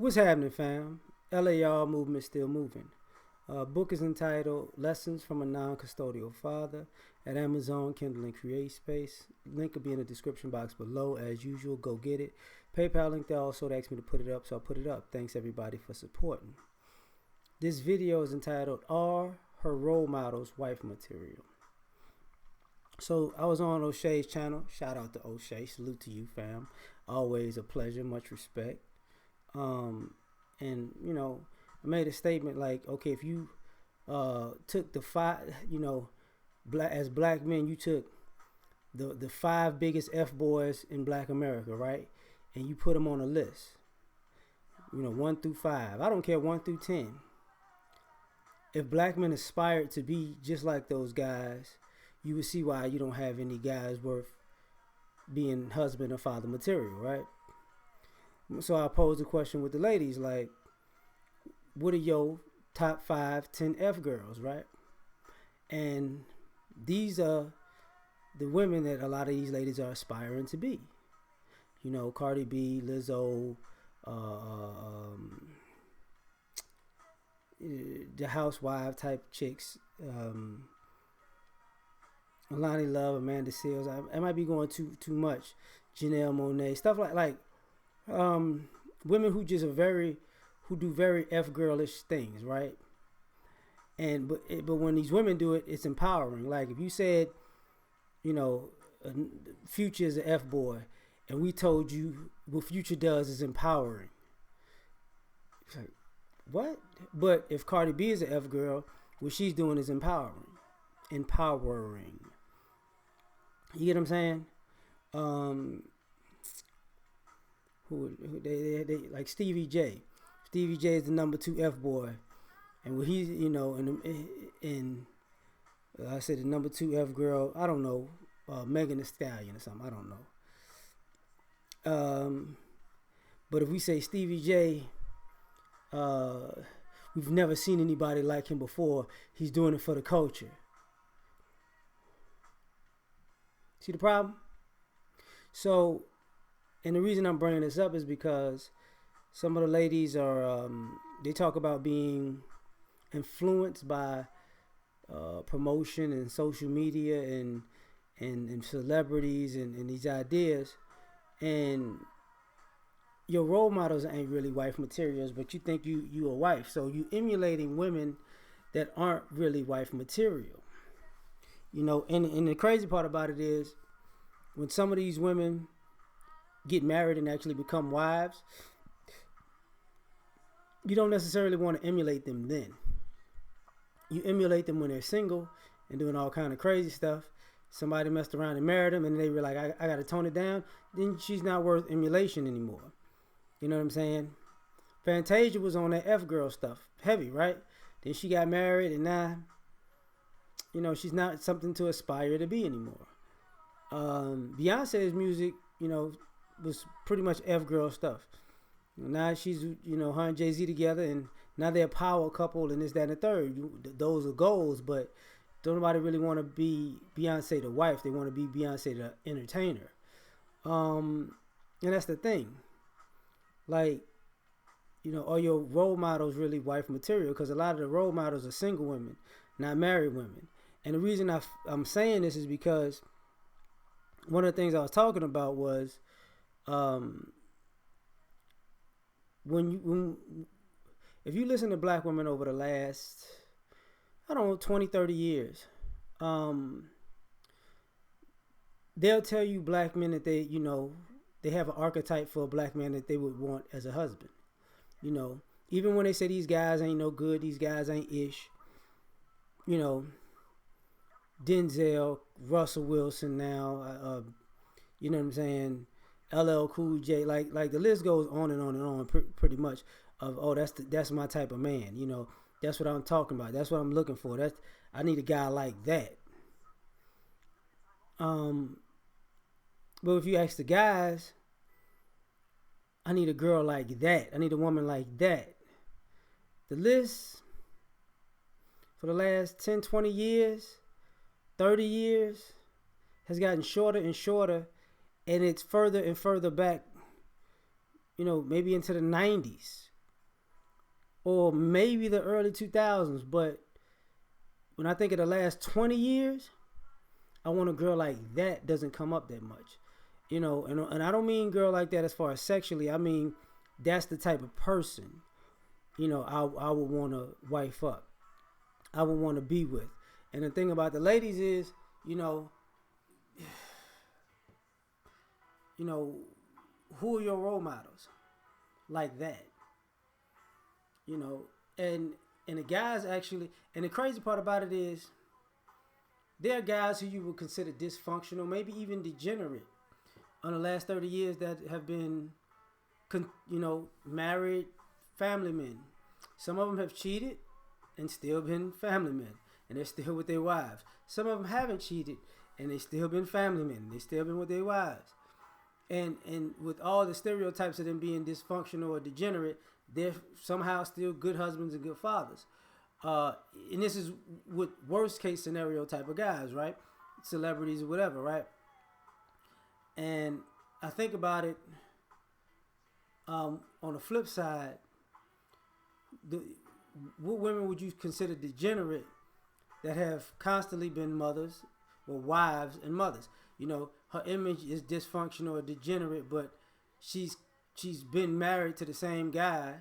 What's happening, fam? L.A.R. movement still moving. Book is entitled Lessons from a Non-Custodial Father at Amazon, Kindle, and Create Space. Link will be in the description box below. As usual, go get it. PayPal link there also asked me to put it up, so I'll put it up. Thanks everybody for supporting. This video is entitled Are Her Role Models Wife Material? So I was on O'Shea's channel. Shout out to O'Shea. Salute to you, fam. Always a pleasure. Much respect. And you know, I made a statement like, okay, if you took the five, as black men, you took the five biggest F boys in Black America, right? And you put them on a list, 1 through 5. I don't care, 1 through 10. If black men aspired to be just like those guys, you would see why you don't have any guys worth being husband or father material, right? So I posed a question with the ladies, like, what are your top 5, 10 F girls, right? And these are the women that a lot of these ladies are aspiring to be. Cardi B, Lizzo, the housewife type chicks, Alani Love, Amanda Seals. I might be going too much. Janelle Monáe, stuff like women who do very F girlish things, right? And but when these women do it, it's empowering. Like if you said, Future is an F boy, and we told you what Future does is empowering. It's like, what? But if Cardi B is an F girl, what she's doing is empowering. You get what I'm saying? Who they like Stevie J. Stevie J is the number 2 F boy, and when he's in I said the number 2 F girl. I don't know, Megan Thee Stallion or something. I don't know. But if we say Stevie J, we've never seen anybody like him before. He's doing it for the culture. See the problem? So, and the reason I'm bringing this up is because some of the ladies are, they talk about being influenced by promotion and social media and celebrities and these ideas. And your role models ain't really wife materials, but you think you a wife. So you emulating women that aren't really wife material. And the crazy part about it is when some of these women get married and actually become wives, you don't necessarily want to emulate them then. You emulate them when they're single and doing all kind of crazy stuff. Somebody messed around and married them and they were like, I got to tone it down. Then she's not worth emulation anymore. You know what I'm saying? Fantasia was on that F girl stuff. Heavy, right? Then she got married and now, she's not something to aspire to be anymore. Beyonce's music, was pretty much F girl stuff. Now she's, her and Jay-Z together, and now they're a power couple, and this, that, and the third. Those are goals, but don't nobody really want to be Beyonce the wife. They want to be Beyonce the entertainer. And that's the thing. Like, are your role models really wife material? Because a lot of the role models are single women, not married women. And the reason I'm saying this is because one of the things I was talking about was if you listen to black women over the last, 20, 30 years, they'll tell you black men that they have an archetype for a black man that they would want as a husband. Even when they say these guys ain't no good, these guys ain't ish, Denzel, Russell Wilson now, you know what I'm saying, LL Cool J, like the list goes on and on and on pretty much of, that's my type of man, that's what I'm talking about, that's what I'm looking for, I need a guy like that. But if you ask the guys, I need a girl like that, I need a woman like that. The list for the last 10, 20 years, 30 years has gotten shorter and shorter, and it's further and further back, maybe into the 90s. or maybe the early 2000s. But when I think of the last 20 years, I want a girl like that doesn't come up that much. And I don't mean girl like that as far as sexually. I mean that's the type of person, I would want to wife up. I would want to be with. And the thing about the ladies is, you know, you know, who are your role models like that? You know, and the guys actually, and the crazy part about it is, there are guys who you would consider dysfunctional, maybe even degenerate, on the last 30 years that have been, married family men. Some of them have cheated and still been family men, and they're still with their wives. Some of them haven't cheated and they still been family men. They still been with their wives. And with all the stereotypes of them being dysfunctional or degenerate, they're somehow still good husbands and good fathers. And this is with worst case scenario type of guys, right? Celebrities or whatever, right? And I think about it, on the flip side, what women would you consider degenerate that have constantly been mothers or wives and mothers? Her image is dysfunctional or degenerate, but she's been married to the same guy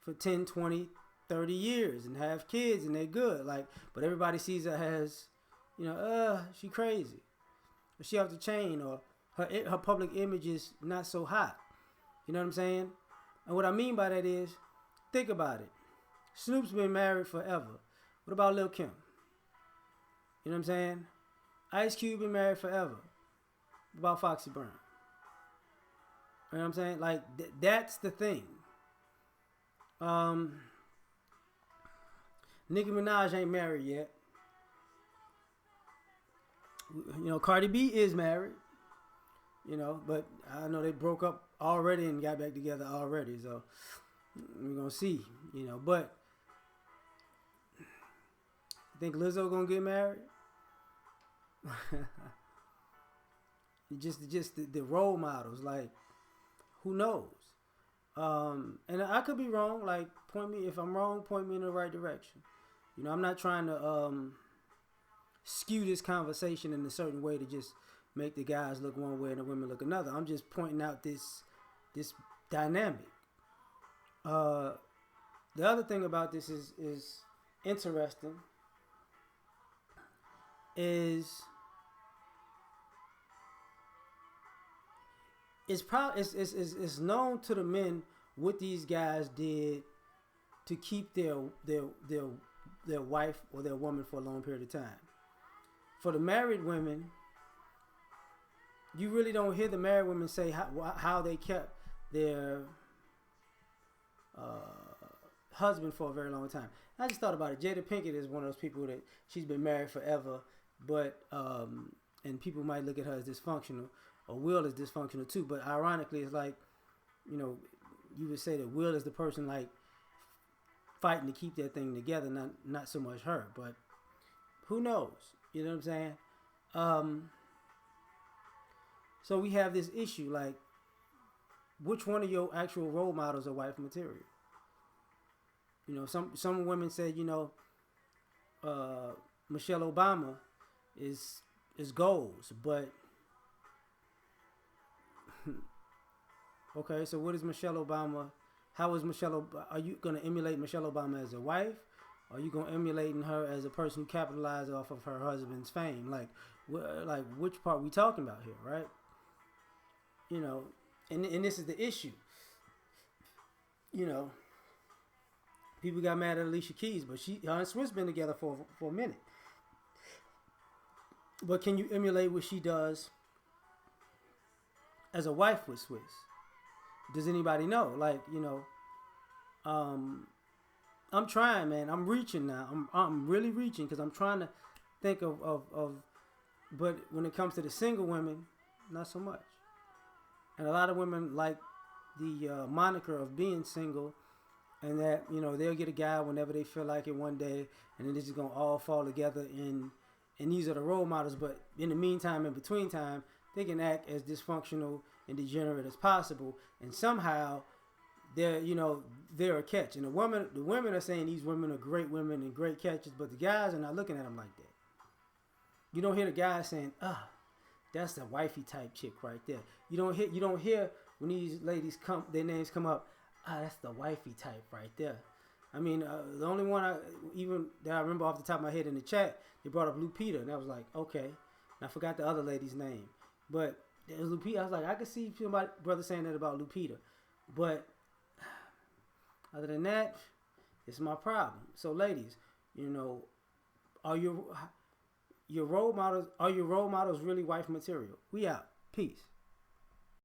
for 10, 20, 30 years and have kids and they're good. But everybody sees her as, she crazy. Or she off the chain, or her public image is not so hot. You know what I'm saying? And what I mean by that is, think about it. Snoop's been married forever. What about Lil' Kim? You know what I'm saying? Ice Cube been married forever. What about Foxy Brown? You know what I'm saying? That's the thing. Nicki Minaj ain't married yet. Cardi B is married. But I know they broke up already and got back together already. So we're gonna see. But you think Lizzo gonna get married? just the role models, who knows? And I could be wrong. Point me if I'm wrong. Point me in the right direction. I'm not trying to skew this conversation in a certain way to just make the guys look one way and the women look another. I'm just pointing out this dynamic. The other thing about this is interesting. Is it's known to the men what these guys did to keep their wife or their woman for a long period of time. For the married women, you really don't hear the married women say how they kept their husband for a very long time. I just thought about it. Jada Pinkett is one of those people that she's been married forever, but and people might look at her as dysfunctional, or Will is dysfunctional too. But ironically, it's you would say that Will is the person fighting to keep that thing together, not so much her. But who knows? You know what I'm saying? So we have this issue, which one of your actual role models are wife material? Some women say, Michelle Obama is goals, but okay, so what is Michelle Obama? How is are you going to emulate Michelle Obama as a wife? Or are you going to emulate her as a person who capitalized off of her husband's fame? Which part we talking about here, right? And this is the issue. People got mad at Alicia Keys, but her and Swiss been together for a minute. But can you emulate what she does as a wife with Swiss? Does anybody know? I'm trying, man. I'm reaching now. I'm really reaching because I'm trying to think of. But when it comes to the single women, not so much. And a lot of women like the moniker of being single, and that they'll get a guy whenever they feel like it one day, and then this is gonna all fall together. And these are the role models. But in the meantime, in between time, they can act as dysfunctional and degenerate as possible, and somehow they're they're a catch. And the women are saying these women are great women and great catches, but the guys are not looking at them like that. You don't hear the guys saying, that's the wifey type chick right there. You don't hear when these ladies their names come up, that's the wifey type right there. I mean, the only one that I remember off the top of my head in the chat, they brought up Lupita, and I was like, okay. And I forgot the other lady's name, but it was Lupita. I was like, I could see somebody brother saying that about Lupita, but other than that, it's my problem. So, ladies, are your role models really wife material? We out. Peace.